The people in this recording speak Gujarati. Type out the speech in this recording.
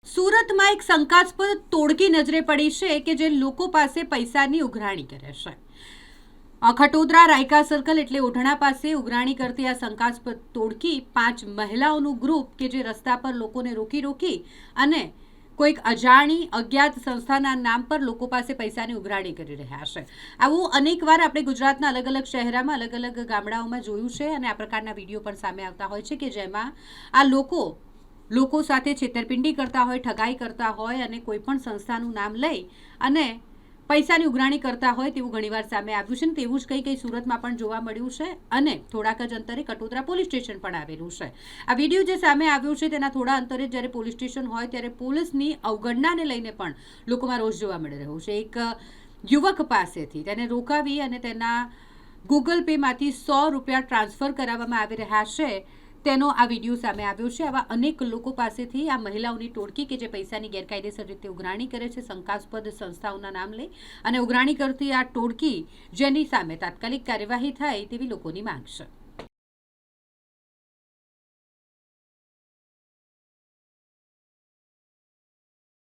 સુરતમાં એક શંકાસ્પદ ટોળકી નજરે પડી છે કે જે લોકો પાસે પૈસાની ઉઘરાણી કરે છે। ખટોદરા રાયકા સર્કલ એટલે ઓઢણા પાસે ઉઘરાણી કરતી આ શંકાસ્પદ ટોળકી 5 મહિલાઓનું ગ્રુપ કે જે રસ્તા પર લોકોને રોકી અને કોઈક અજાણી અજ્ઞાત સંસ્થાના નામ પર લોકો પાસે પૈસાની ઉઘરાણી કરી રહ્યા છે। આવું અનેકવાર આપણે ગુજરાતના અલગ અલગ શહેરમાં અલગ અલગ ગામડાઓમાં જોયું છે અને આ પ્રકારના વિડીયો પણ સામે આવતા હોય છે કે જેમાં આ લોકો સાથે છેતરપિંડી કરતા હોય, ઠગાઈ કરતા હોય અને કોઈ પણ સંસ્થાનું નામ લઈ અને પૈસાની ઉઘરાણી કરતા હોય તેવું ઘણીવાર સામે આવ્યું છે અને તેવું જ કંઈ સુરતમાં પણ જોવા મળ્યું છે અને થોડાક જ અંતરે કટોદરા પોલીસ સ્ટેશન પણ આવેલું છે। આ વિડીયો જે સામે આવ્યો છે તેના થોડા અંતરે જ્યારે પોલીસ સ્ટેશન હોય ત્યારે પોલીસની અવગણનાને લઈને પણ લોકોમાં રોષ જોવા મળી રહ્યો છે। એક યુવક પાસેથી તેને રોકાવી અને તેના ગૂગલ પેમાંથી 100 રૂપિયા ટ્રાન્સફર કરાવવામાં આવી રહ્યા છે તેનો આ વિડીયો સામે આવ્યો છે। આવા અનેક લોકો પાસેથી આ મહિલાઓની ટોળકી કે જે પૈસાની ગેરકાયદેસર રીતે ઉઘરાણી કરે છે, શંકાસ્પદ સંસ્થાઓના નામ લઈ અને ઉઘરાણી કરતી આ ટોળકી જેની સામે તાત્કાલિક કાર્યવાહી થાય તેવી લોકોની માંગ છે।